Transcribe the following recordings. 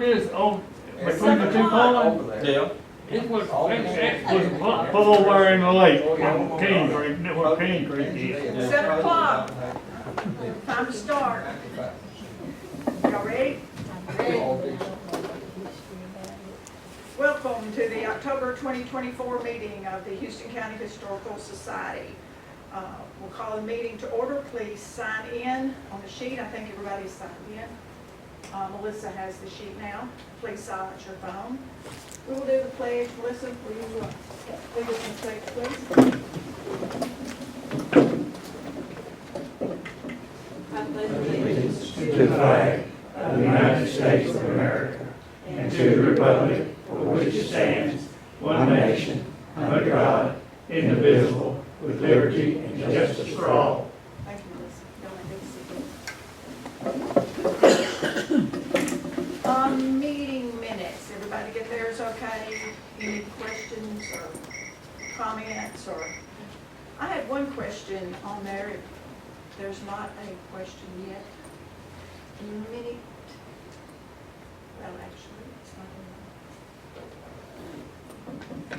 Is on between the 7 two o'clock. ponds? Yeah. It was full where in the lake, King Creek, where King Creek is. 7 o'clock. Time to start. Y'all ready? Welcome to the October 2024 meeting of the Houston County Historical Society. We'll call the meeting to order. Please sign in on the sheet. I think everybody's signed in. Melissa has the sheet now. Please silence your phone. We will do the pledge. Melissa, will you lead us in pledge, please? Allegiance to the flag of the United States of America and to the republic for which it stands, one nation, under God, indivisible, with liberty and justice for all. Thank you, Melissa. Y'all may be seated. Meeting minutes. Everybody get theirs okay? Any questions or comments or? I had one question on there. There's not a question yet. Minute. Well, actually, it's not in the,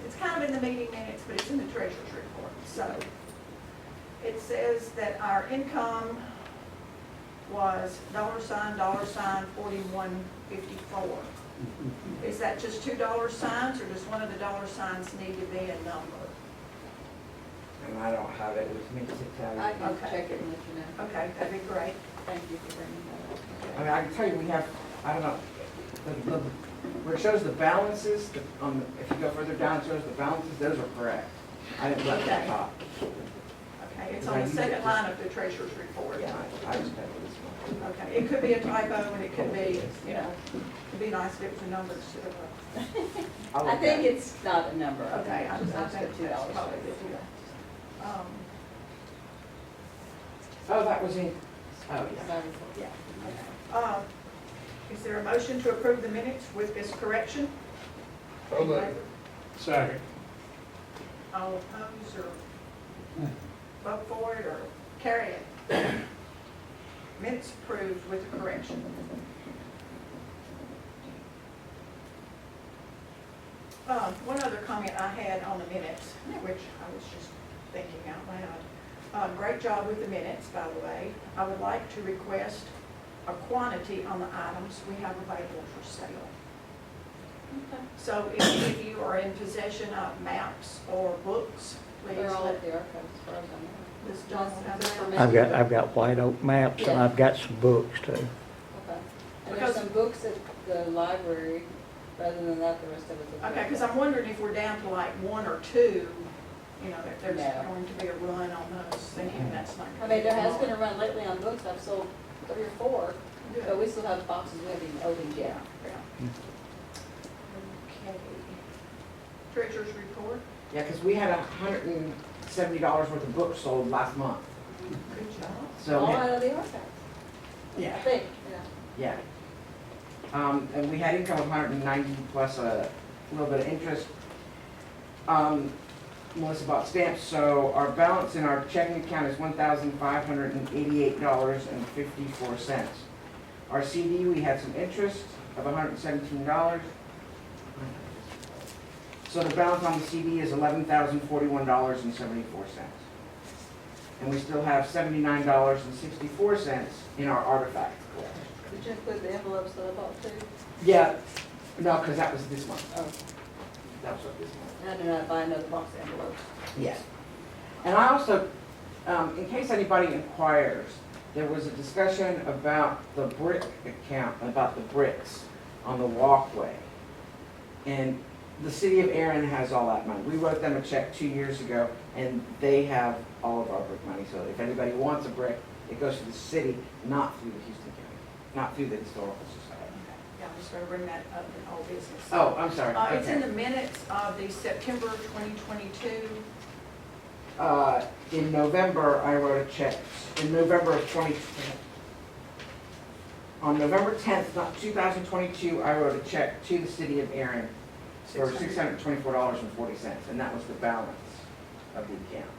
it's kind of in the meeting minutes, but it's in the treasurer's report. So it says that our income was $$41.54. Is that just $2 signs, or does one of the dollar signs need to be a number? And I don't have it with me to tell you. I can Okay. check it and let you know. Okay, that'd be great. Thank you for bringing that I mean, I can tell you, we have, I don't know, where it shows the balances, if you go further down, it shows the balances, those are correct. I didn't look at the top. Okay, it's on the second line of the treasurer's report. Yeah, I just had this one. Okay, it could be a typo, and it could be, you know, it'd be nice if it was a number instead of a. I'll up. look I think at it. it's not a number. Okay, I It's think the that's $2. probably the $2. Oh, that was in, oh, yeah. Yeah, okay. Is there a motion to approve the minutes with this correction? Second. All opposed, or vote for it, or carry it? Minutes approved with the correction. One other comment I had on the minutes, which I was just thinking out loud. Great job with the minutes, by the way. I would like to request a quantity on the items we have available for sale. Okay. So if you are in possession of maps or books, please They're all let at the archives as far as I know. this gentleman have I've that. I've got white oak maps and I've got some books too. Okay. And there's some books at the library, rather than that, the rest of it's. Okay, because I'm wondering if we're down to like one or two, you know, if there's No. going to be a run on those, thinking that's not. I mean, there has been a run lately on books. I've sold 3 or 4, Good. but we still have boxes we haven't even opened Yeah, yet. yeah. Okay. Treasurer's report, Yeah, because we had $170 worth of books sold last month. good job. So, All out of the archives, I yeah, think, yeah. yeah. And we had income of 190 plus a little bit of interest. Melissa bought stamps, so our balance in our checking account is $1,588.54. Our CD, we had some interest of $117. So the balance on the CD is $11,041.74. And we still have $79.64 in our artifact collection. Did you include the envelopes that I bought too? Yeah, no, because that was this month. Oh, That was what this month. I did not buy another box of envelopes. Yes. And I also, in case anybody inquires, there was a discussion about the brick account, about the bricks on the walkway. And the city of Erin has all that money. We wrote them a check 2 years ago, and they have all of our brick money. So if anybody wants a brick, it goes to the city, not through the Houston County, not through the Historical Society. Yeah, I'm just going to bring that up in old business. Oh, I'm sorry. It's in Okay. the minutes of the September 2022. In November, I wrote a check, in November of on November 10th, 2022, I wrote a check to the city of Erin for $624.40, and that was the balance of the account.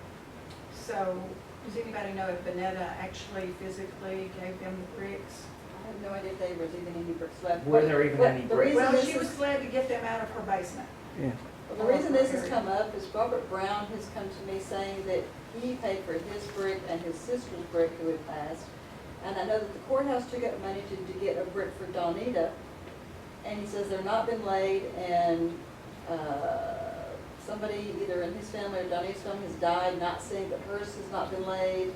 So, does anybody know if Bonetta actually physically gave them the bricks? I have no idea if there was even any bricks left. Were there even But any the bricks? reason Well, this she was is- glad to get them out of her basement. Yeah. Well, the reason this has come up is Robert Brown has come to me saying that he paid for his brick and his sister's brick who had passed. And I know that the courthouse took up money to get a brick for Donita. And he says they're not been laid, and somebody either in his family or Donita's family has died, not saying that hers has not been laid.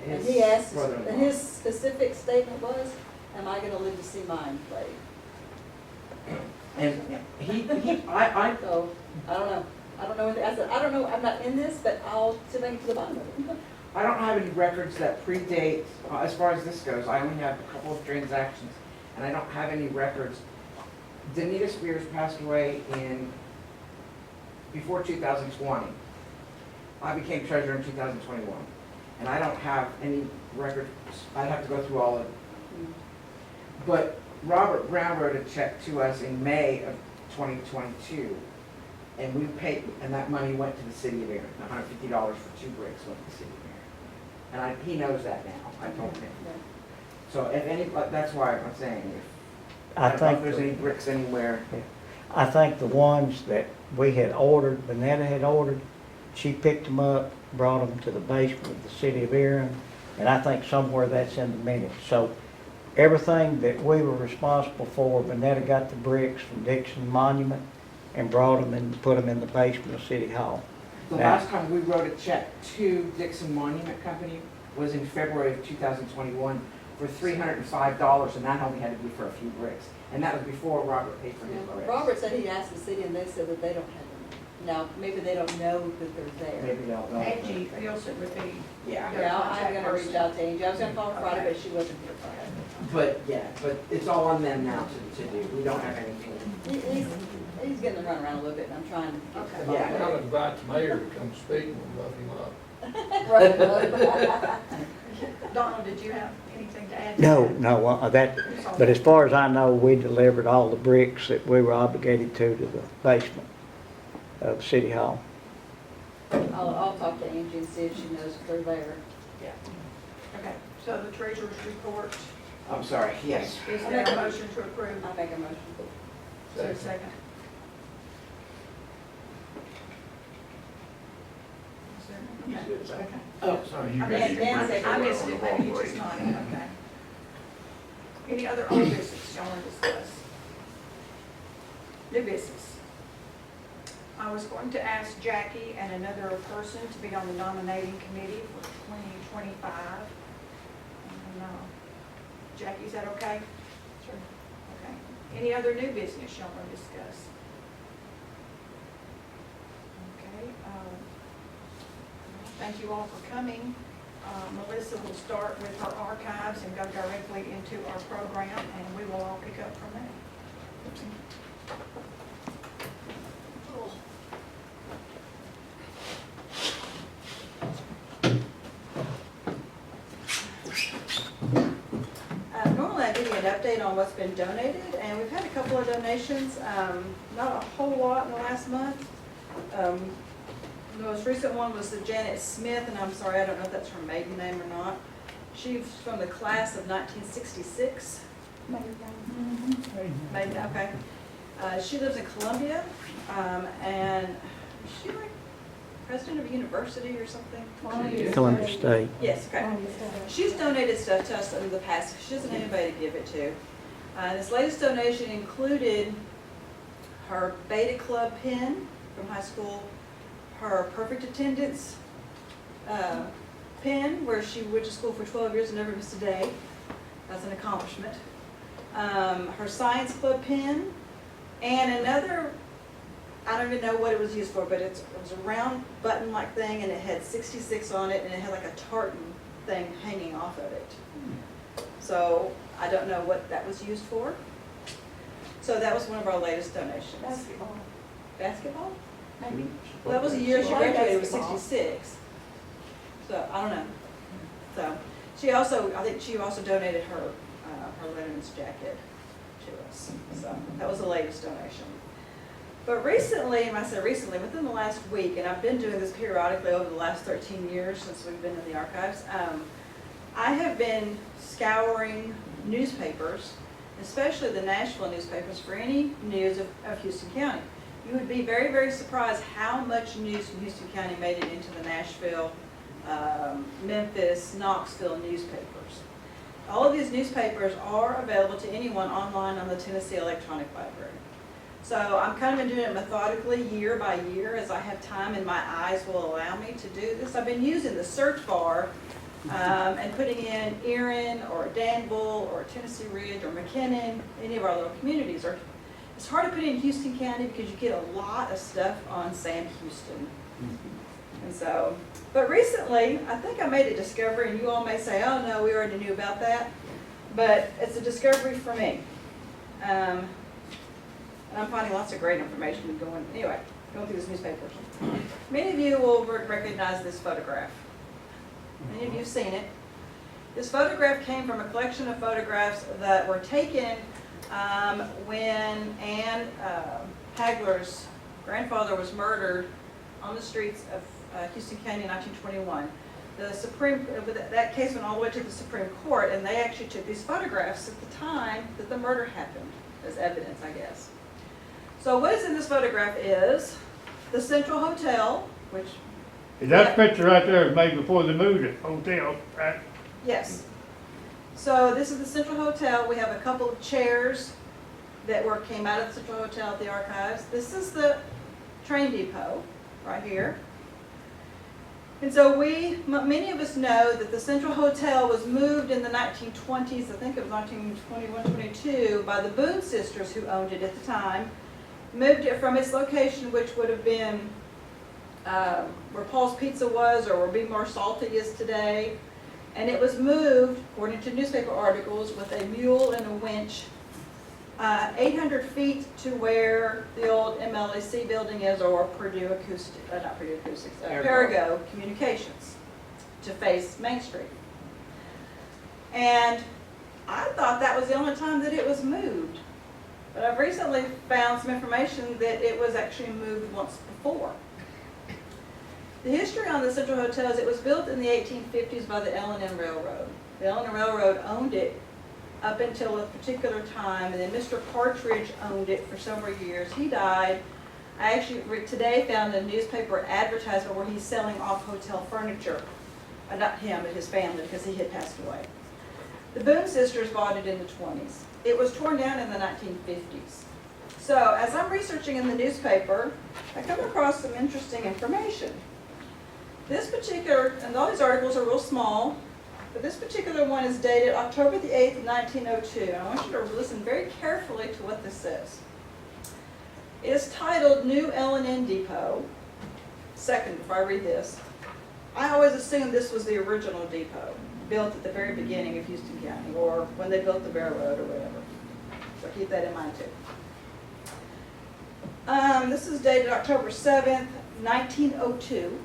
And he asked, brother-in-law. and his specific statement was, am I gonna live to see mine laid? And So, I don't know. I don't know anything. I said, I don't know, I'm not in this, but I'll see if I can get to the bottom of it. I don't have any records that predate, as far as this goes, I only have a couple of transactions, and I don't have any records. Danita Spears passed away before 2020. I became treasurer in 2021, and I don't have any records. I'd have to go through all of it. But Robert Brown wrote a check to us in May of 2022, and we paid, and that money went to the city of Erin. $150 for 2 bricks went to the city of Erin. And he knows that now, I told him. So if any, that's why I'm saying, I don't know if there's any bricks anywhere. I think the ones that we had ordered, Vanetta had ordered, she picked them up, brought them to the basement of the city of Erin, and I think somewhere that's in the minutes. So everything that we were responsible for, Vanetta got the bricks from Dixon Monument and brought them and put them in the basement of City Hall. The last time we wrote a check to Dixon Monument Company was in February of 2021 for $305, and that only had to be for a few bricks. And that was before Robert paid for his bricks. Robert said he asked the city and they said that they don't have them. Now, maybe they don't know that they're there. Maybe they'll know. Angie Fields would be. Yeah. Yeah, I'm gonna reach out to Angie. I was gonna call her Friday, but she wasn't here Friday. But it's all on them now to do. We don't have anything. He's getting to run around a little bit and I'm trying to get to the Yeah. bottom I'll of invite the mayor to come speak and we'll buff him up. it. Donald, did you have anything to add? to No, that? no, but as far as I know, we delivered all the bricks that we were obligated to the basement of City Hall. I'll talk to Angie and see if she knows if they're there. Okay, so the treasurer's report, I'm sorry, yes. is there a motion to approve? I'll make a motion. Is there a second? Is there- okay. Second. Oh, Sorry, I you missed it, Dan seconded. I missed it, but you just nodded, okay. Any other old business y'all want to discuss? New business. I was going to ask Jackie and another person to be on the nominating committee for 2025. And, Jackie, is that okay? Sure. Okay. Any other new business y'all want to discuss? Okay. Thank you all for coming. Melissa will start with her archives and go directly into our program, and we will all pick up from there. Normally I give you an update on what's been donated, and we've had a couple of donations, not a whole lot in the last month. The most recent one was the Janet Smith, and I'm sorry, I don't know if that's her maiden name or not. She's from the class of 1966. Maiden, okay. She lives in Columbia, and is she like president of a university or something? Columbia State. Yes, okay. She's donated stuff to us in the past. She doesn't have anybody to give it to. This latest donation included her Beta Club pin from high school, her perfect attendance pin, where she went to school for 12 years and never missed a day. That's an accomplishment. Her science club pin, and another, I don't even know what it was used for, but it was a round button-like thing, and it had 66 on it, and it had like a tartan thing hanging off of it. So I don't know what that was used for. So that was one of our latest donations. Basketball. Basketball? Maybe. Well, that was the year she She played graduated, was basketball. 66. So, I don't know. So, she also, I think she also donated her, her Letterman's jacket to us. So, that was the latest donation. But recently, and I say recently, within the last week, and I've been doing this periodically over the last 13 years since we've been in the archives, I have been scouring newspapers, especially the Nashville newspapers, for any news of Houston County. You would be very, very surprised how much news from Houston County made it into the Nashville, Memphis, Knoxville newspapers. All of these newspapers are available to anyone online on the Tennessee Electronic Library. So I'm kind of been doing it methodically year by year as I have time and my eyes will allow me to do this. I've been using the search bar and putting in Erin or Danville or Tennessee Ridge or McKinnon, any of our little communities. It's hard to put in Houston County because you get a lot of stuff on Sam Houston. And so, but recently, I think I made a discovery, and you all may say, oh no, we already knew about that, but it's a discovery for me. And I'm finding lots of great information going through these newspapers. Many of you will recognize this photograph. Many of you have seen it. This photograph came from a collection of photographs that were taken when Ann Hagler's grandfather was murdered on the streets of Houston County in 1921. That case went all the way to the Supreme Court, and they actually took these photographs at the time that the murder happened as evidence, I guess. So what is in this photograph is the Central Hotel, which... That picture right there is made before they moved it, hotel, right? Yes. So this is the Central Hotel. We have a couple of chairs that came out of the Central Hotel at the archives. This is the train depot right here. And so many of us know that the Central Hotel was moved in the 1920s, I think it was 1921, 22, by the Boone sisters who owned it at the time. Moved it from its location, which would have been where Paul's Pizza was or where Be More Salty is today. And it was moved, according to newspaper articles, with a mule and a winch 800 feet to where the old MLAC building is, or Purdue Acoustics, not Purdue Acoustics, Perigo Communications, to face Main Street. And I thought that was the only time that it was moved. But I've recently found some information that it was actually moved once before. The history on the Central Hotel is it was built in the 1850s by the L&N Railroad. The L&N Railroad owned it up until a particular time, and then Mr. Partridge owned it for several years. He died. I actually today found a newspaper advertisement where he's selling off hotel furniture. Not him, but his family, because he had passed away. The Boone sisters bought it in the 20s. It was torn down in the 1950s. So as I'm researching in the newspaper, I come across some interesting information. This particular, and all these articles are real small, but this particular one is dated October the 8th, 1902. And I want you to listen very carefully to what this says. It is titled New L&N Depot. Second, before I read this, I always assumed this was the original depot, built at the very beginning of Houston County, or when they built the railroad or whatever. So keep that in mind too. This is dated October 7th, 1902.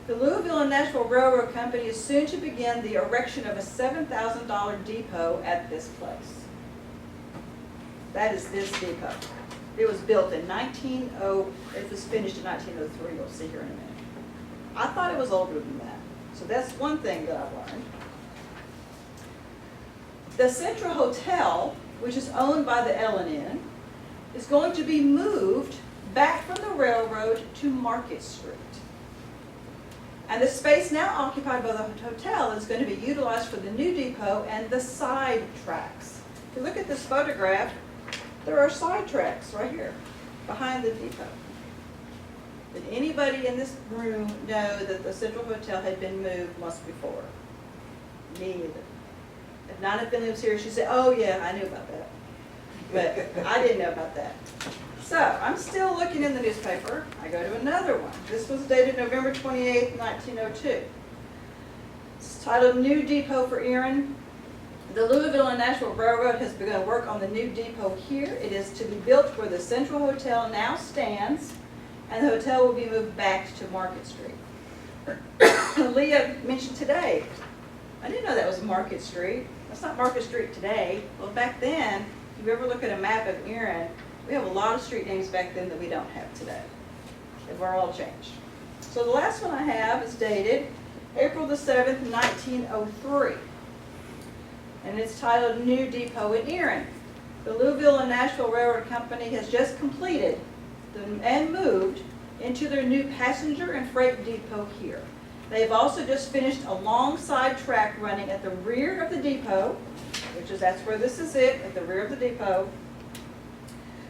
The Louisville and Nashville Railroad Company is soon to begin the erection of a $7,000 depot at this place. That is this depot. It was built in it was finished in 1903, you'll see here in a minute. I thought it was older than that. So that's one thing that I've learned. The Central Hotel, which is owned by the L&N, is going to be moved back from the railroad to Market Street. And the space now occupied by the hotel is going to be utilized for the new depot and the side tracks. If you look at this photograph, there are side tracks right here behind the depot. Did anybody in this room know that the Central Hotel had been moved once before? Me neither. If Nina Finley was here, she'd say, oh yeah, I knew about that. But I didn't know about that. So I'm still looking in the newspaper. I go to another one. This was dated November 28, 1902. It's titled New Depot for Erin. The Louisville and Nashville Railroad has begun work on the new depot here. It is to be built where the Central Hotel now stands, and the hotel will be moved back to Market Street. Leah mentioned today, I didn't know that was Market Street. That's not Market Street today. Well, back then, if you ever look at a map of Erin, we have a lot of street names back then that we don't have today. They were all changed. So the last one I have is dated April the 7th, 1903. and it's titled New Depot in Erin. The Louisville and Nashville Railroad Company has just completed and moved into their new passenger and freight depot here. They've also just finished a long side track running at the rear of the depot, that's where this is it, at the rear of the depot,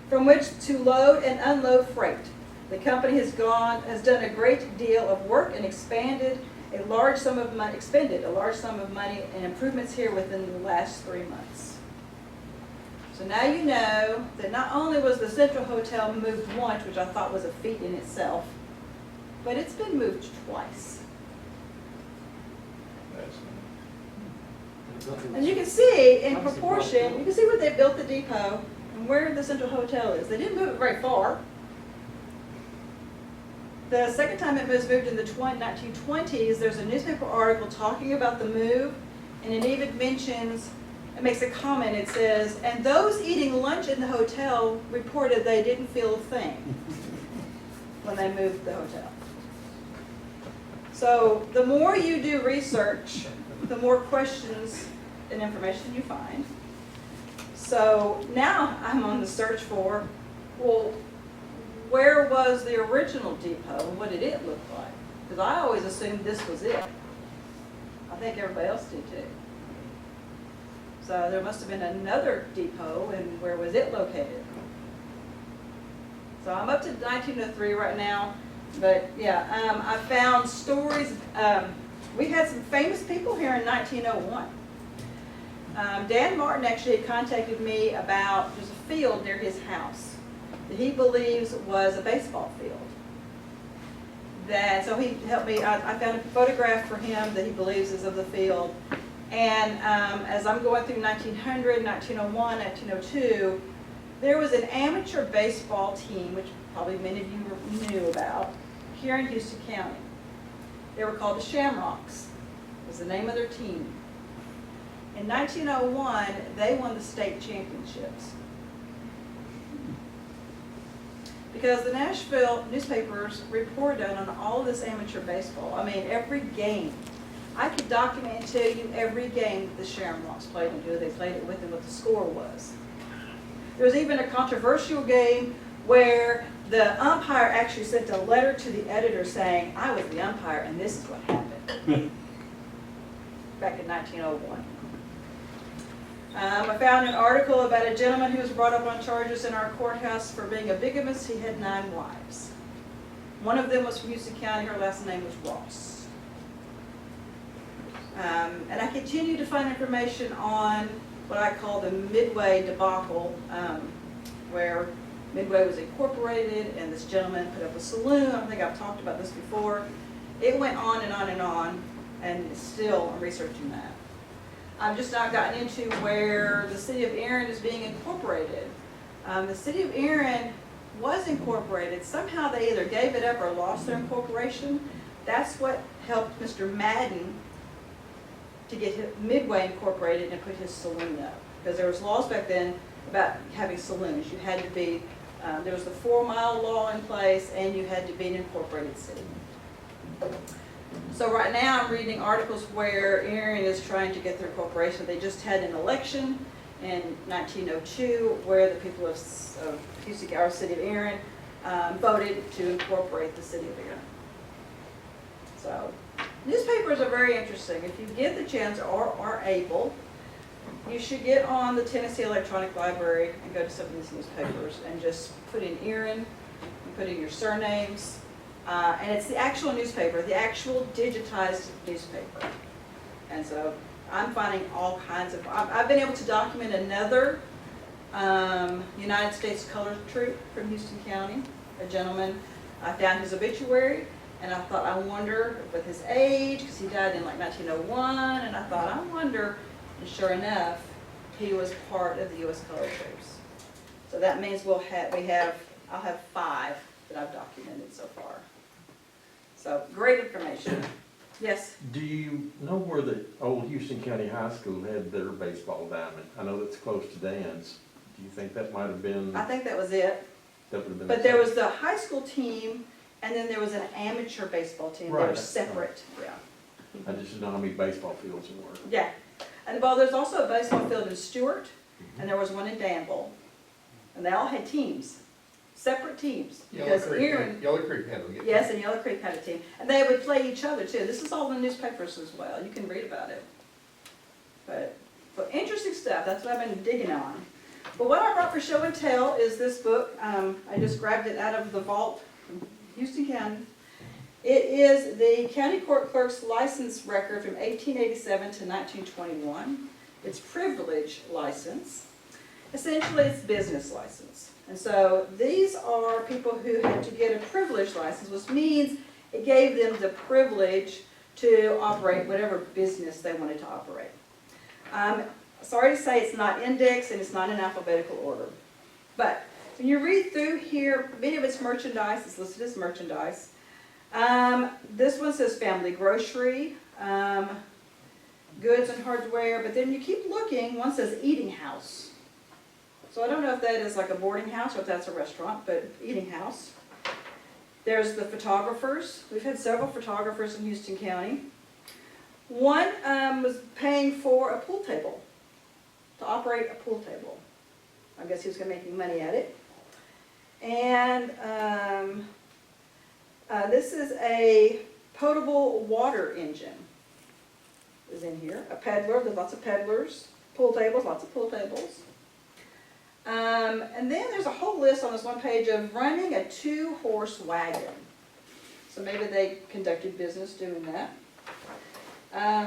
from which to load and unload freight. The company has done a great deal of work and expended a large sum of money and improvements here within the last 3 months. So now you know that not only was the Central Hotel moved once, which I thought was a feat in itself, but it's been moved twice. And you can see in proportion, you can see where they built the depot and where the Central Hotel is. They didn't move it very far. The second time it was moved in the 1920s, there's a newspaper article talking about the move, and it even mentions, it makes a comment, it says, and those eating lunch in the hotel reported they didn't feel a thing when they moved the hotel. So the more you do research, the more questions and information you find. So now I'm on the search for, well, where was the original depot and what did it look like? Because I always assumed this was it. I think everybody else did too. So there must have been another depot, and where was it located? So I'm up to 1903 right now, but yeah, I found stories. We had some famous people here in 1901. Dan Martin actually had contacted me about, there's a field near his house that he believes was a baseball field. So he helped me, I found a photograph for him that he believes is of the field. And as I'm going through 1900, 1901, 1902, there was an amateur baseball team, which probably many of you knew about, here in Houston County. They were called the Shamrocks, was the name of their team. In 1901, they won the state championships. Because the Nashville newspapers reported on all of this amateur baseball. I mean, every game. I could document and tell you every game that the Shamrocks played and who they played it with and what the score was. There was even a controversial game where the umpire actually sent a letter to the editor saying, I was the umpire and this is what happened. Back in 1901. I found an article about a gentleman who was brought up on charges in our courthouse for being a bigamist. He had 9 wives. One of them was from Houston County. Her last name was Ross. And I continue to find information on what I call the Midway debacle, where Midway was incorporated and this gentleman put up a saloon. I think I've talked about this before. It went on and on and on, and still I'm researching that. I've just now gotten into where the city of Erin is being incorporated. The city of Erin was incorporated. Somehow they either gave it up or lost their incorporation. That's what helped Mr. Madden to get Midway incorporated and put his saloon up. Because there was laws back then about having saloons. You had to be, there was the 4-mile law in place, and you had to be an incorporated city. So right now I'm reading articles where Erin is trying to get their corporation. They just had an election in 1902 where the people of Houston, our city of Erin, voted to incorporate the city of Erin. So newspapers are very interesting. If you get the chance or are able, you should get on the Tennessee Electronic Library and go to some of these newspapers and just put in Erin and put in your surnames. And it's the actual newspaper, the actual digitized newspaper. And so I'm finding all kinds of, I've been able to document another United States colored troop from Houston County, a gentleman. I found his obituary, and I thought, I wonder with his age, because he died in like 1901, and I thought, I wonder, and sure enough, he was part of the U.S. colored troops. So that means I'll have 5 that I've documented so far. So, great information. Yes? Do you know where the old Houston County High School had their baseball diamond? I know that's close to Dan's. Do you think that might have been? I think that was it. That would have been. But there was the high school team, and then there was an amateur baseball team. They were Right. separate. Yeah. I just didn't know how many baseball fields there were. Yeah. And well, there's also a baseball field in Stewart, and there was one in Danville. And they all had teams, separate teams. Because Erin, Yellow Creek had them. yes, and Yellow Creek had a team. And they would play each other too. This is all in the newspapers as well. You can read about it. But interesting stuff. That's what I've been digging on. But what I brought for show and tell is this book. I just grabbed it out of the vault from Houston County. It is the County Court Clerk's license record from 1887 to 1921. It's privilege license. Essentially, it's business license. And so these are people who had to get a privilege license, which means it gave them the privilege to operate whatever business they wanted to operate. Sorry to say it's not indexed and it's not in alphabetical order. But when you read through here, many of it's merchandise, it's listed as merchandise. This one says family grocery, goods and hardware, but then you keep looking, one says eating house. So I don't know if that is like a boarding house or if that's a restaurant, but eating house. There's the photographers. We've had several photographers in Houston County. One was paying for a pool table, to operate a pool table. I guess he was going to be making money at it. And this is a potable water engine is in here. A peddler, there's lots of peddlers. Pool tables, lots of pool tables. And then there's a whole list on this one page of running a 2-horse wagon. So maybe they conducted business doing that. I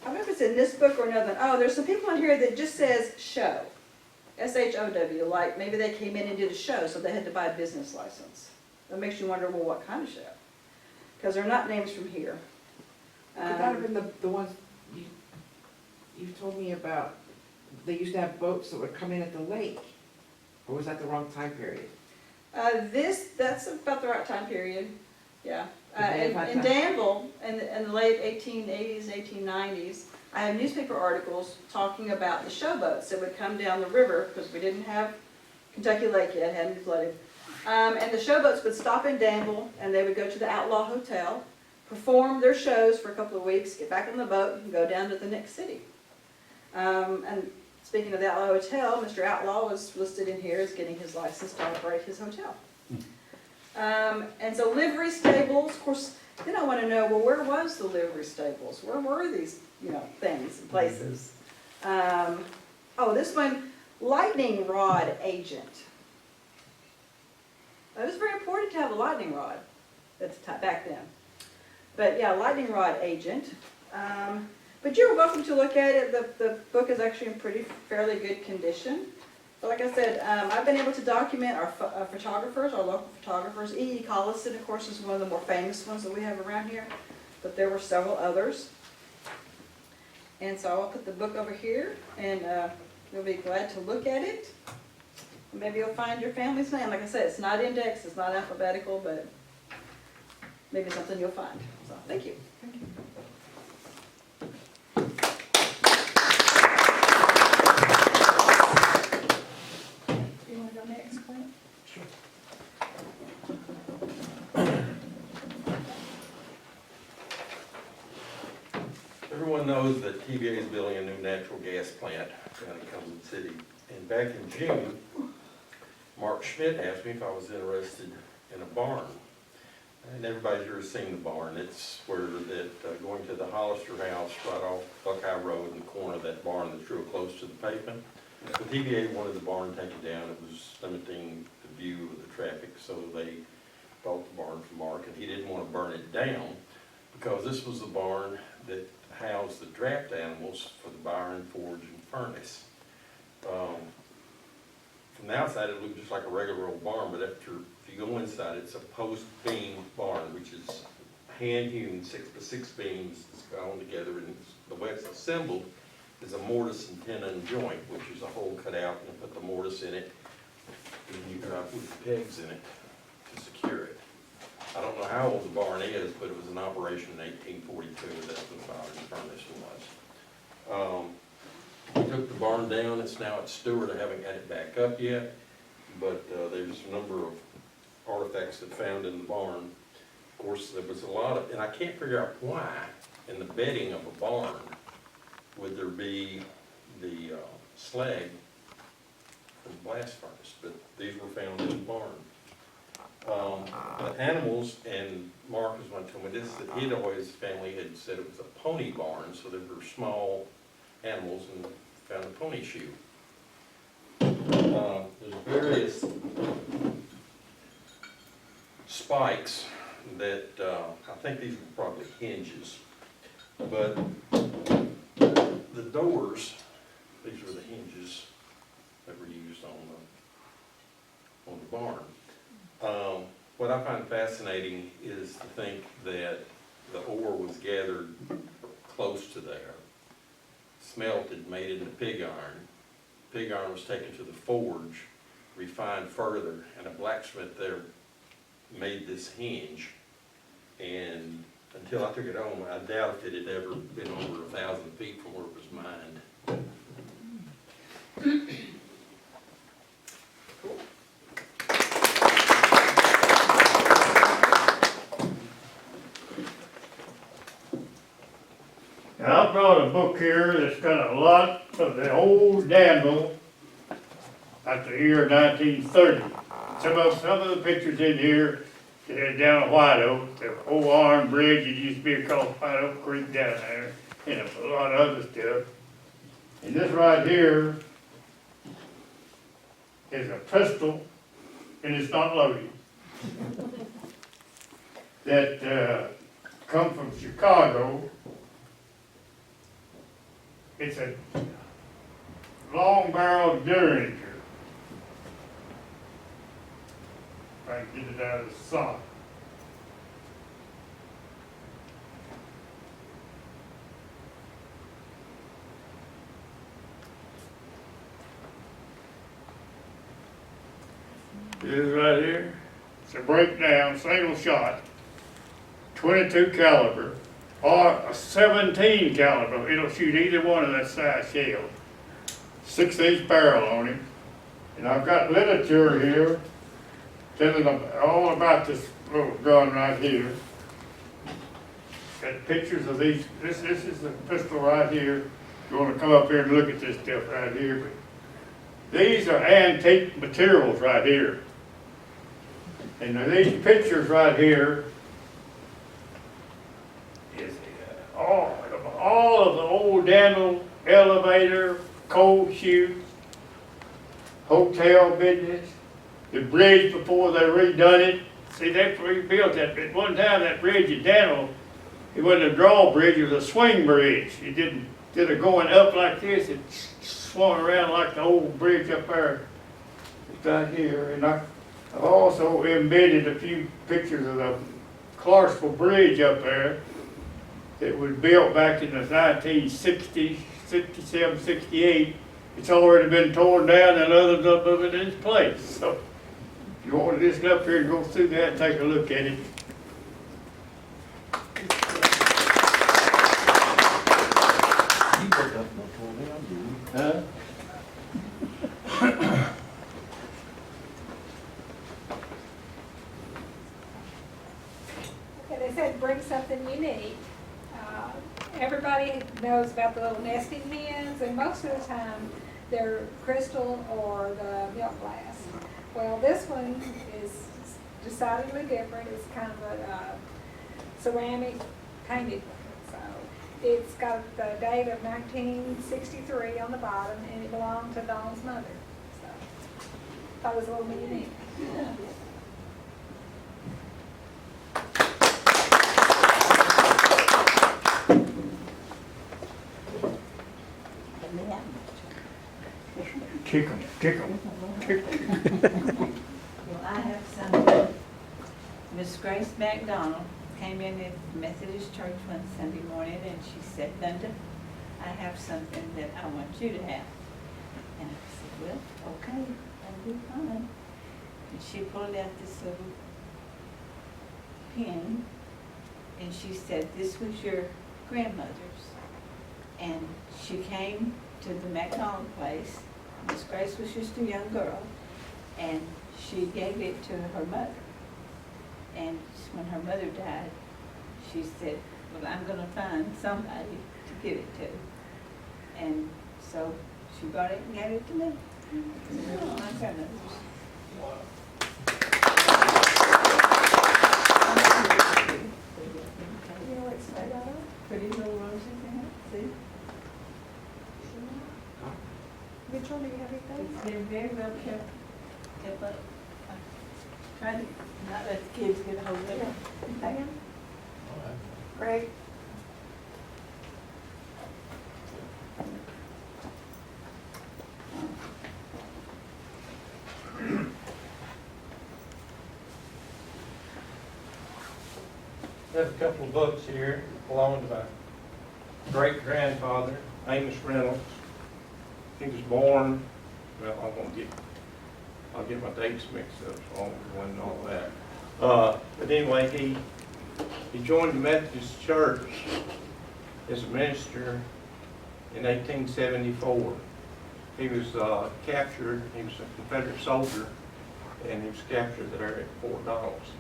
don't know if it's in this book or another. Oh, there's some people in here that just says show. S-H-O-W, like maybe they came in and did a show, so they had to buy a business license. That makes you wonder, well, what kind of show? Because they're not names from here. Could that have been the ones you told me about? They used to have boats that would come in at the lake. Or was that the wrong time period? That's about the right time period, yeah. Did they have In time? Danville, in the late 1880s, 1890s, I have newspaper articles talking about the showboats that would come down the river, because we didn't have Kentucky Lake yet, hadn't been flooded. And the showboats would stop in Danville, and they would go to the Outlaw Hotel, perform their shows for a couple of weeks, get back on the boat, and go down to the next city. And speaking of the Outlaw Hotel, Mr. Outlaw was listed in here as getting his license to operate his hotel. And so livery stables, of course, then I want to know, well, where was the livery stables? Where were these, things and places? Oh, this one, lightning rod agent. It was very important to have a lightning rod back then. But yeah, lightning rod agent. But you're welcome to look at it. The book is actually in fairly good condition. But like I said, I've been able to document our photographers, our local photographers. E.E. Collison, of course, is one of the more famous ones that we have around here. But there were several others. And so I'll put the book over here, and you'll be glad to look at it. Maybe you'll find your family's name. Like I said, it's not indexed, it's not alphabetical, but maybe something you'll find. So, thank you. You want to go next, Clint? Everyone knows that TVA is building a new natural gas plant down in Cumberland City. And back in June, Mark Schmidt asked me if I was interested in a barn. And everybody's ever seen the barn. It's where going to the Hollister house right off Buckeye Road in the corner of that barn that's real close to the pavement. The TVA wanted the barn taken down. It was limiting the view of the traffic, so they bought the barn from Mark, and he didn't want to burn it down because this was the barn that housed the draft animals for the Byron Forge and Furnace. From the outside, it looked just like a regular old barn, but if you go inside, it's a post beam barn, which is hand hewn 6x6 beams that's gone together, and the way it's assembled is a mortise and tenon joint, which is a hole cut out, and you put the mortise in it, and you can put pegs in it to secure it. I don't know how old the barn is, but it was in operation in 1842. That's what the Byron Furnace was. We took the barn down. It's now at Stewart. I haven't got it back up yet, but there's a number of artifacts that found in the barn. Of course, there was a lot of, and I can't figure out why, in the bedding of a barn, would there be the slag from the blast furnace, but these were found in the barn. The animals, and Mark was one told me this, that he'd always, family had said it was a pony barn, so there were small animals and found a pony shoe. There's various spikes that, I think these were probably hinges, but the doors, these were the hinges that were used on the barn. What I find fascinating is to think that the ore was gathered close to there, smelted, made into pig iron. Pig iron was taken to the forge, refined further, and a blacksmith there made this hinge. And until I took it home, I doubt if it had ever been over 1,000 feet from where it was mined. And I brought a book here that's got a lot of the old Danville at the year 1930. Some of the pictures in here, down at White Oak, the old iron bridge, it used to be called White Oak Creek down there, and a lot of other stuff. And this right here is a pistol, and it's not loaded. That come from Chicago. It's a long barrel Derringer. If I can get it out of the sock. This is right here. It's a breakdown, single shot, 22 caliber. Or a 17 caliber, it'll shoot either one of that size shell. 6-inch barrel on it. And I've got literature here telling them all about this little gun right here. Got pictures of these, this is the pistol right here. You wanna come up here and look at this stuff right here. But these are antique materials right here. And these pictures right here, all of the old Danville elevator, coal chute, hotel business, the bridge before they redone it. See, they rebuilt that. At one time, that bridge in Danville, it wasn't a drawbridge, it was a swing bridge. It didn't, instead of going up like this, it swung around like the old bridge up there. It's right here. And I've also embedded a few pictures of the Clarksville Bridge up there. It was built back in the 1960s, 67, 68. It's already been torn down and others up of it in its place. So if you want to just get up here and go through that and take a look at it. Huh? Okay, they said bring something unique. Everybody knows about the little nesting hens, and most of the time they're crystal or the milk glass. Well, this one is decidedly different. It's kind of a ceramic painted one. So it's got the date of 1963 on the bottom, and it belonged to Dawn's mother. So thought it was a little unique. Kick 'em, kick 'em, kick 'em. Well, I have something. Miss Grace McDonald came in at Methodist Church one Sunday morning and she said, Linda, I have something that I want you to have. And I said, well, okay, that'll be fine. And she pulled out this little pin and she said, this was your grandmother's. And she came to the McDonald place. Miss Grace was just a young girl, and she gave it to her mother. And when her mother died, she said, well, I'm going to find somebody to give it to. And so she brought it and gave it to me. My grandmother's. You know what's made out of? Pretty little roses in it, see? Which one do you have it It's been very well kept up. Trying to not let the kids get a hold of it. Dan? Greg? I have a couple of books here belonging to my great-grandfather, Amos Reynolds. He was born, well, I'll get my dates mixed up, so I won't go into all that. But anyway, he joined the Methodist Church as a minister in 1874. He was captured, he was a Confederate soldier, and he was captured there at Fort Donelson.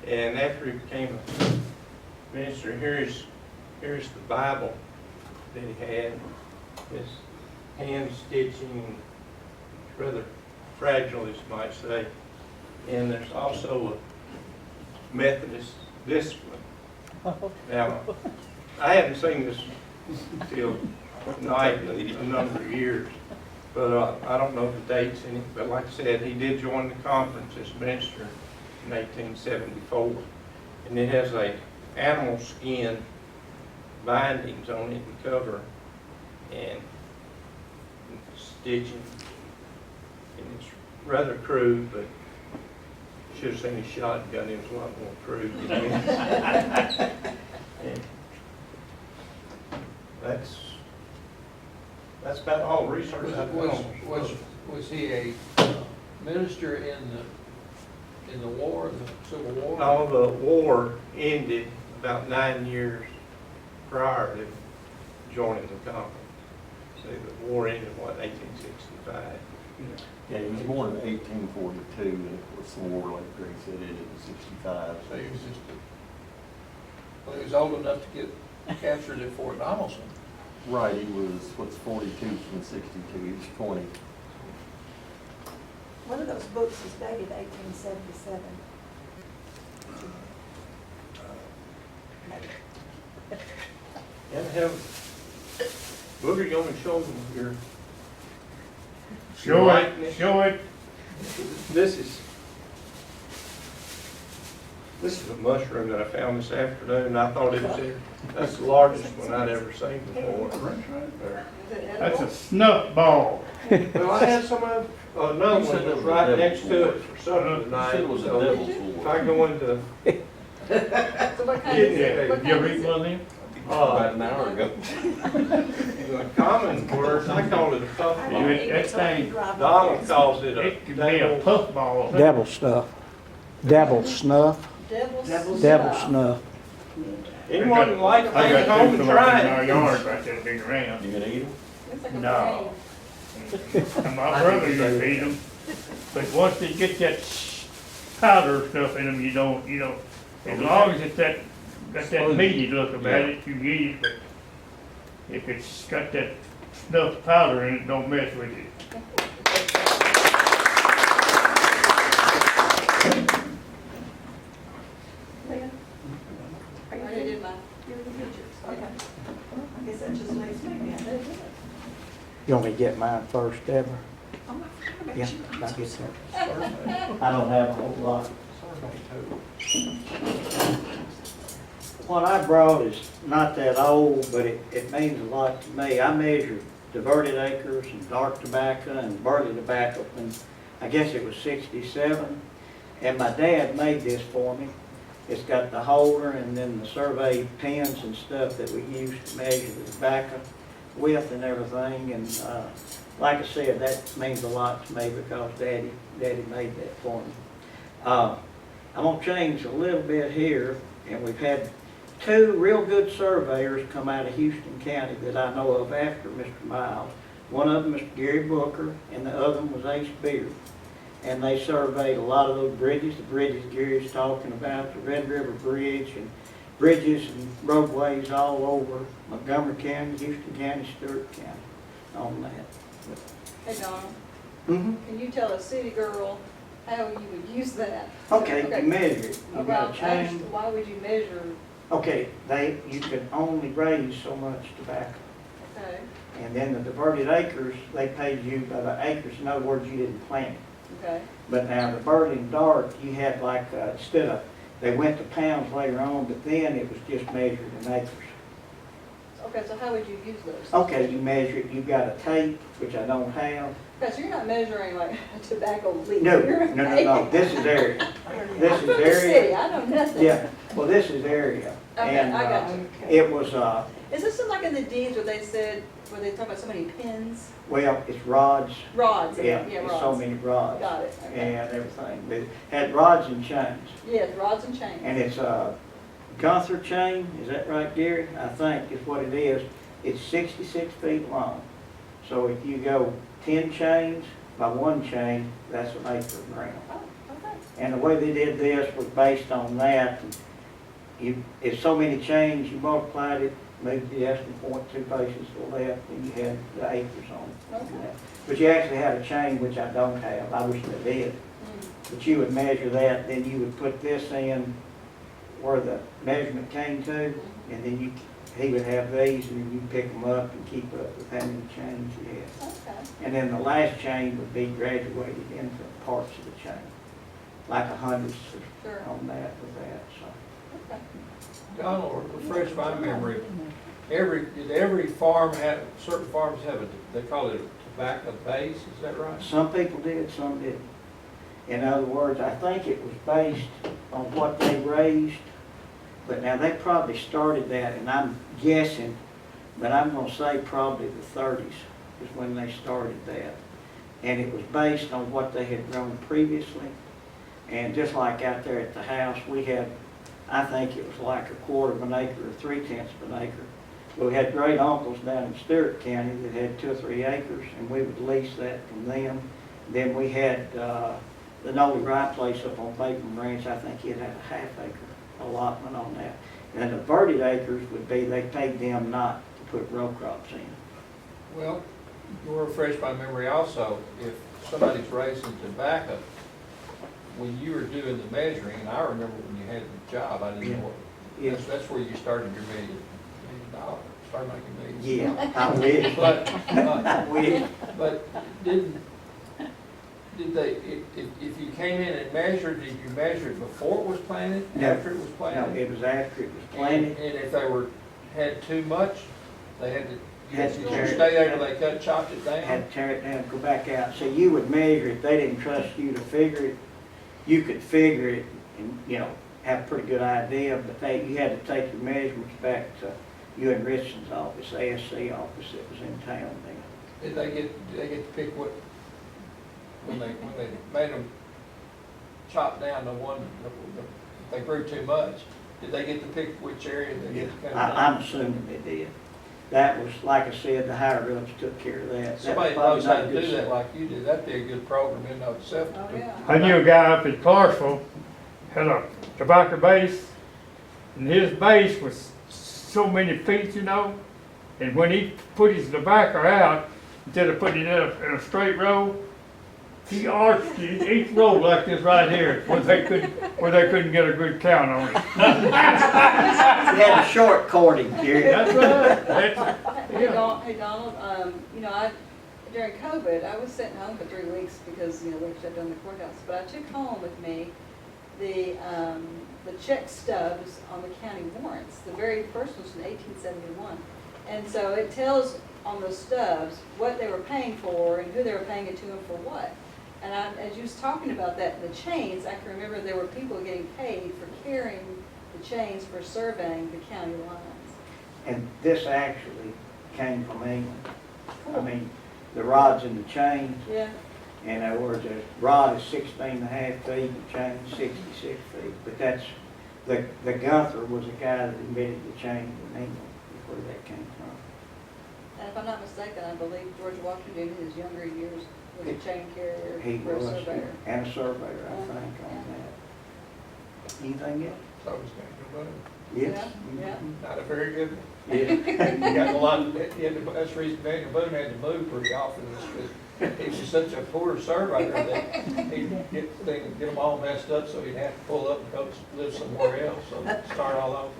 And after he became a minister, here's the Bible that he had. His hand stitching, it's rather fragile, as you might say. And there's also a Methodist discipline. Now, I haven't seen this till tonight in a number of years, but I don't know the dates in it. But like I said, he did join the conference as minister in 1874, and it has a animal skin bindings on it and cover and stitching, and it's rather crude, but you should have seen his shotgun. It was a lot more crude than this. And that's about all the research I've done. Was he a minister in the war, the Civil War? No, the war ended about 9 years prior to joining the conference. See, the war ended, what, 1865? Yeah, he was born in 1842, and of course the war, like Greg said, ended in 65. So he was well, he was old enough to get captured at Fort Donelson. Right, he was, 42 from 62, he was 20. One of those books is dated 1877. And have, Booger, you want me to show them your Show likeness? it, show it. This is a mushroom that I found this afternoon. I thought it was there. That's the largest one I'd ever seen before. That's a snuff ball. Well, I had some of, another one that was right next to it for supper tonight. It was a So devil's if war. I go into, So what kind Getting is there. it? What Did you ever kind eat is one of them? About an hour ago. the common words, I call it a puff I ball. don't That eat it, so I can thing- drive Donald up calls it It a could be a puff ball. Devil stuff. Devil snuff. Devil snuff. Anyone would like to I take it got home two and from up try in our it? yard right there, big around. You gonna eat them? It's like a No. parade. And my brother used to feed them, but once they get that powder stuff in them, you don't, as long as it's got that meaty look about it, you can eat it, but if it's got that snuff powder in it, don't mess with it. Lynn? Are you I ready? did mine. You're the pictures, okay. I guess that just leaves me then. You want me to get mine first, Deborah? Oh, I forgot about Yeah, you. I'm I'll so get sorry. that. I don't have a whole lot. What I brought is not that old, but it means a lot to me. I measured diverted acres and dark tobacco and burley tobacco, and I guess it was 67. And my dad made this for me. It's got the holder and then the survey pens and stuff that we use to measure the tobacco with and everything. And like I said, that means a lot to me because Daddy made that for me. I'm gonna change a little bit here, and we've had two real good surveyors come out of Houston County that I know of after Mr. Miles. One of them is Gary Booker, and the other one was Ace Beard. And they surveyed a lot of those bridges, the bridges Gary's talking about, the Red River Bridge, bridges and roadways all over Montgomery County, Houston County, Stewart County on that. Hey, Donald, Mm-hmm. can you tell a city girl how you would use that? Okay, you measure it. You got About, a chain. why would you measure, Okay, you can only raise so much tobacco. okay, And then the diverted acres, they paid you by the acres. In other words, you didn't plant it. okay, But now the burning dark, you had like, instead of, they went to pounds later on, but then it was just measured in acres. okay, so how would you use those? Okay, you measure it, you've got a tape, which I don't have. Okay, so you're not measuring like a tobacco leaf? No, You're- no, no, no, this is area. This I'm is from the city, area. I know nothing. Yeah, well, this is area. Okay, And I got you. it was, Is this like in the deeds where they said, where they talk about so many pins? well, it's rods. Rods, Yeah, yeah, it's so rods. many rods. Got it, okay. And everything. But it had rods and chains. Yes, rods and chains. And it's a Gunther chain, is that right, Gary? I think is what it is. It's 66 feet long. So if you go 10 chains by one chain, that's an acre of ground. Oh, okay. And the way they did this was based on that. If so many chains, you multiplied it, moved the decimal point 2 places to the left, and you had the acres on it. Okay. But you actually had a chain, which I don't have. I wish they did. Mm. But you would measure that, then you would put this in where the measurement came to, and then he would have these, and then you pick them up and keep up with how many chains you had. Okay. And then the last chain would be graduated into parts of the chain, like a hundredths Sure. on that with that, so. Okay. Donald, refresh my memory. Did every farm have, certain farms have they call it a tobacco base, is that right? Some people did, some didn't. In other words, I think it was based on what they raised, but now they probably started that, and I'm guessing, but I'm gonna say probably the 30s is when they started that. And it was based on what they had grown previously. And just like out there at the house, we had, I think it was like a quarter of an acre or 3/10 of an acre. But we had great uncles down in Stewart County that had 2 or 3 acres, and we would lease that from them. Then we had the Nolly Wright place up on Bateman Ranch. I think it had a ½ acre allotment on that. And the diverted acres would be, they paid them not to put row crops in. Well, you'll refresh my memory also, if somebody's raising tobacco, when you were doing the measuring, and I remember when you had the job, I didn't know what, Yeah. that's where you started your $1 million, started making millions. Yeah, I wish. But, We, but did they, if you came in and measured, did you measure it before it was planted, No. after it was no, planted? it was after it was planted. And if they had too much, they had to, Had to did you tear it stay there till down. they cut, chopped it down? Had to tear it down, go back out. So you would measure it, they didn't trust you to figure it. You could figure it and, have a pretty good idea, but you had to take your measurements back to you and Richardson's office, ASC office that was in town then. Did they get to pick what, when they made them chop down the one, if they grew too much, did they get to pick which area they get to cut it down? I'm assuming they did. That was, like I said, the higher ups took care of that. That was Somebody probably knows how not to good do that stuff. like you did, that'd be a good program in and of itself. Oh, yeah. I knew a guy up in Clarksville, had a tobacco base, and his base was so many feet, and when he put his tobacco out, instead of putting it in a straight row, he arched it, each row like this right here, where they couldn't get a good count on it. You had a short cording, Gary. That's right. Hey, Donald, during COVID, I was sitting home for 3 weeks because, we were shut down the courthouse, but I took home with me the check stubs on the county warrants. The very first was in 1871. And so it tells on the stubs what they were paying for and who they were paying it to and for what. And as you was talking about that in the chains, I can remember there were people getting paid for carrying the chains for surveying the county lines. And this actually came from England. I mean, the rods and the chains, Yeah. in other words, a rod is 16.5 feet, the chain is 66 feet. But that's, the Gunther was the guy that invented the chain in England, is where that came from. And if I'm not mistaken, I believe George Washington in his younger years was a chain carrier He for a was, surveyor. and a surveyor, I think, on that. Anything else? So I was thinking about it. Yes. Yeah. Not a very good one. Yeah. He got a lot, that's the reason Daniel Boone had to move pretty often, is because he was such a poor surveyor that he'd get them all messed up, so he'd have to pull up and go live somewhere else, so start all over.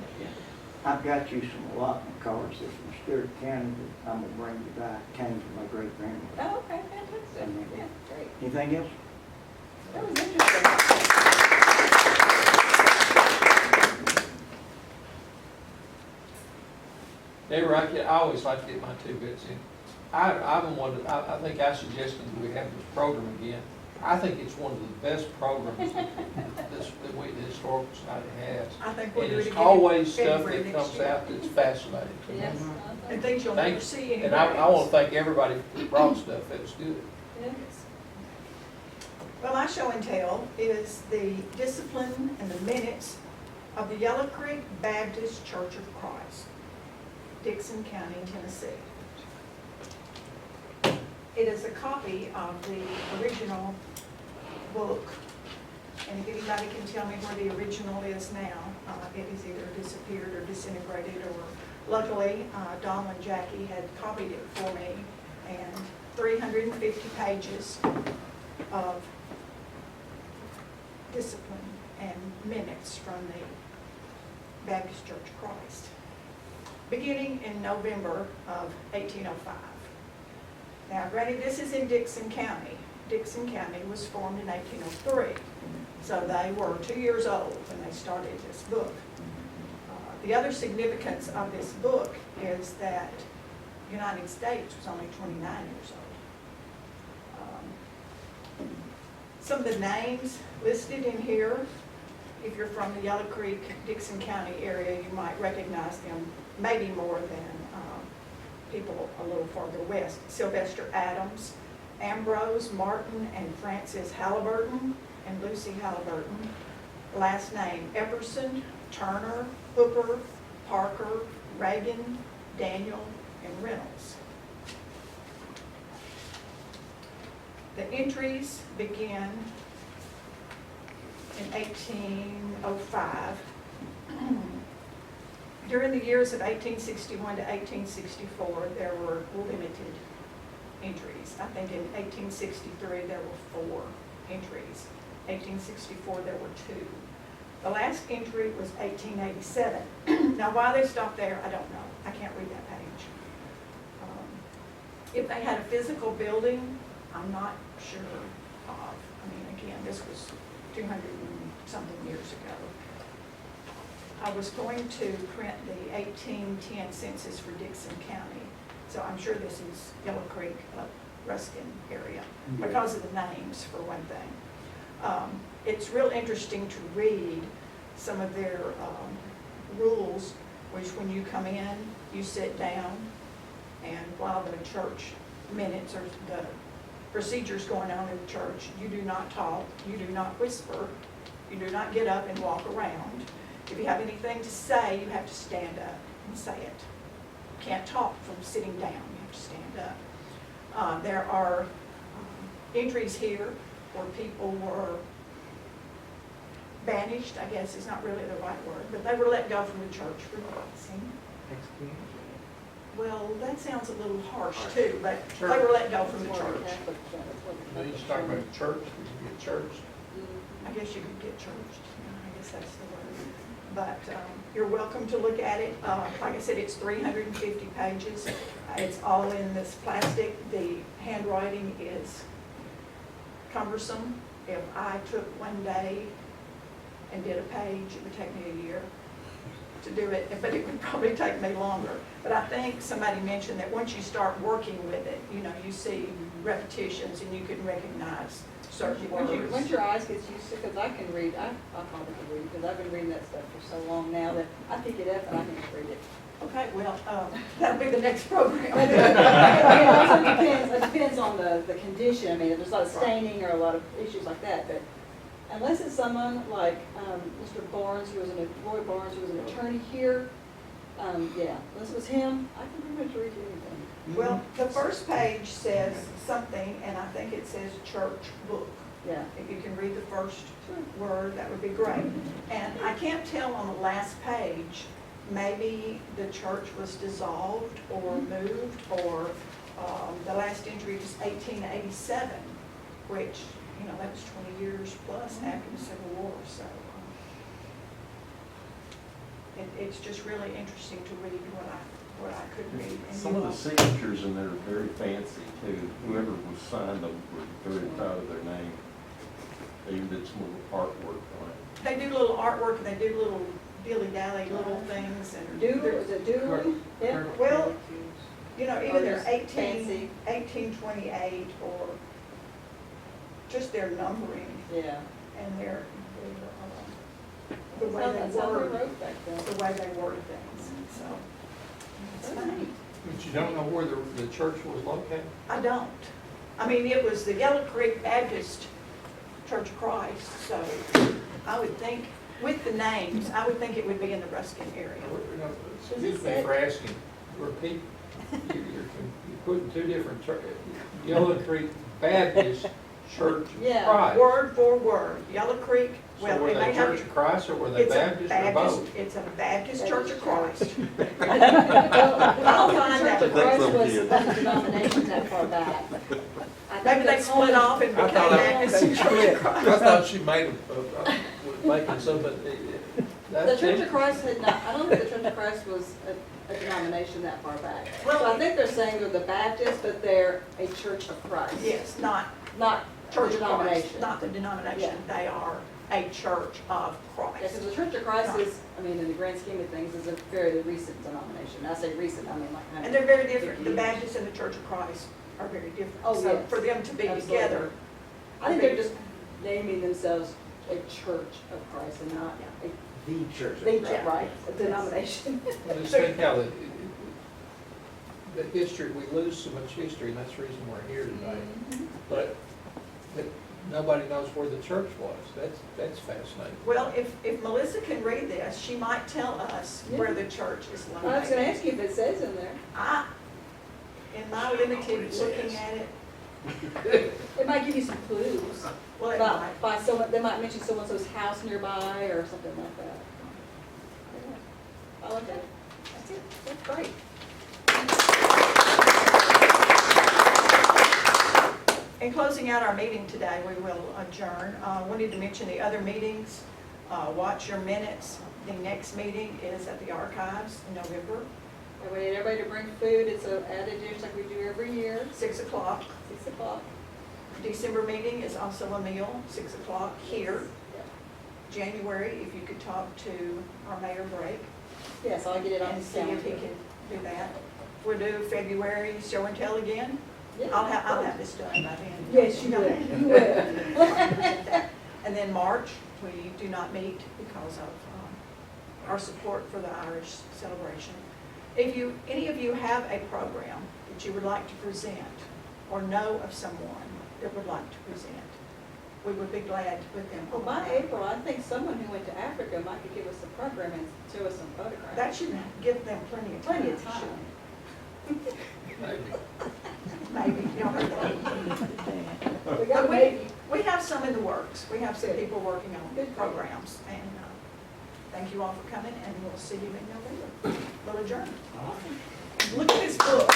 I've got you some allotment cards that's from Stewart County that I'm gonna bring you back, came from my great grandmother. Oh, okay, fantastic. Yeah, great. Anything else? That was interesting. Never, I always like to get my 2 bits in. I'm one that, I think I suggested that we have this program again. I think it's one of the best programs that the Historical Society has. I think we'll And do it it's again. always stuff February that next comes year. out that's fascinating to me. Yes. And things you'll Thank never you. see anywhere And I want else. to thank everybody that brought stuff, that was good. Yes. Well, my show and tell is the discipline and the minutes of the Yellow Creek Baptist Church of Christ, Dixon County, Tennessee. It is a copy of the original book, and if anybody can tell me where the original is now, it is either disappeared or disintegrated, or luckily, Donald and Jackie had copied it for me, and 350 pages of discipline and minutes from the Baptist Church of Christ, beginning in November of 1805. Now, granted, this is in Dixon County. Dixon County was formed in 1803, so they were 2 years old when they started this book. The other significance of this book is that the United States was only 29 years old. Some of the names listed in here, if you're from the Yellow Creek, Dixon County area, you might recognize them maybe more than people a little farther west. Sylvester Adams, Ambrose Martin and Francis Halliburton, and Lucy Halliburton. Last name Epperson, Turner, Hooper, Parker, Reagan, Daniel, and Reynolds. The entries begin in 1805. During the years of 1861 to 1864, there were limited entries. I think in 1863 there were 4 entries. 1864 there were 2. The last entry was 1887. Now why they stopped there, I don't know. I can't read that page. If they had a physical building, I'm not sure of. I mean, again, this was 200 and something years ago. I was going to print the 1810 census for Dixon County, so I'm sure this is Yellow Creek, Ruskin area, because of the names, for one thing. It's real interesting to read some of their rules, which when you come in, you sit down, and while the church minutes or the procedures going on in the church, you do not talk, you do not whisper, you do not get up and walk around. If you have anything to say, you have to stand up and say it. You can't talk from sitting down, you have to stand up. There are entries here where people were banished, I guess is not really the right word, but they were let go from the church for dancing. Well, that sounds a little harsh too, but they were let go from the church. Now you start about church, did you get church? I guess you could get churched, I guess that's the word. But you're welcome to look at it. Like I said, it's 350 pages. It's all in this plastic. The handwriting is cumbersome. If I took one day and did a page, it would take me a year to do it, but it would probably take me longer. But I think somebody mentioned that once you start working with it, you know, you see repetitions and you can recognize certain words. Once your eyes get used to it, because I can read, I probably can read, because I've been reading that stuff for so long now that I pick it up and I can just read it. Okay, well, that'll be the next program. It also depends on the condition. I mean, if there's a lot of staining or a lot of issues like that, but unless it's someone like Mr. Barnes, Roy Barnes, who was an attorney here, yeah, unless it was him, I can pretty much read anything. Well, the first page says something, and I think it says church book. Yeah. If you can read the first word, that would be great. And I can't tell on the last page, maybe the church was dissolved or moved, or the last entry is 1887, which, you know, that was 20 years plus after the Civil War, so. It's just really interesting to read what I could read. And Some you of the all- signatures in there are very fancy too. Whoever was signed them were very proud of their name. They even did some little artwork on it. They do little artwork, and they do little dilly-dally little things, and. Doodle, is it doodling? Yeah. Well, you know, either Or they're just 1828, or just their numbering Yeah. and their, the way That's they how they word, wrote back then. the way they word things, so. It's funny. But you don't know where the church was located? I don't. I mean, it was the Yellow Creek Baptist Church of Christ, so I would think, with the names, I would think it would be in the Ruskin area. Excuse me for asking, repeat, you're putting two different Yellow Creek Baptist Church of Yeah. Christ. Word for word, Yellow Creek, So well, were it may they have. Church of Christ or were they It's a Baptist or both? It's a Baptist Church of Christ. Well, I find don't think the Church of out. Christ That's was okay. a denomination that far back. I think Maybe they it's split only- off and I became thought I- Baptist Church of Christ. I thought she made making some, but The that's Church of it. Christ had not, I don't think the Church of Christ was a denomination that far back. Well, So I think they're saying they're the Baptist, but they're a Church of Christ. Yes, not Not Church a of Christ, denomination. not the denomination, they are a Church of Yeah, Christ. because the Church of Christ is, I mean, in the grand scheme of things, is a fairly recent denomination. I say recent, I mean like. And they're very different, the 50 years. Baptist and the Church of Christ are very different. Oh, So yes. for them to be Absolutely. together, I think they're just naming themselves a Church of Christ and not a, The church. the, right, a denomination. I just think how the history, we lose so much history, and that's the reason we're here today. But nobody knows where the church was. That's fascinating. well, if Melissa can read this, she might tell us where the church is I was gonna located. ask you if it says in there. In my limited looking at it, It might give you some clues well, it might. about, by someone, they might mention so-and-so's house nearby or something like that. I like that. That's it, that's great. In closing out our meeting today, we will adjourn. Wanted to mention the other meetings. Watch your minutes. The next meeting is at the archives in November, And we need everybody to bring food. It's an added dish like we do every year, 6 o'clock. 6 o'clock. December meeting is also a meal, 6 o'clock here. January, if you could talk to our Mayor Drake Yes, I'll get it on and the see if he calendar. can do that. We'll do February show and tell again. Yeah. I'll have this done by then. Yes, you will. You will. And then March, we do not meet because of our support for the Irish celebration. If any of you have a program that you would like to present or know of someone that would like to present, we would be glad to put them Well, on. by April, I think someone who went to Africa might could give us a program and show us some photographs. That should give them plenty of time. Plenty of time. Maybe. Maybe, you know. We got But maybe. we have some in the works. We have some Good. people working on Good. programs. And thank you all for coming, and we'll see you in November. We'll adjourn. Look at this book.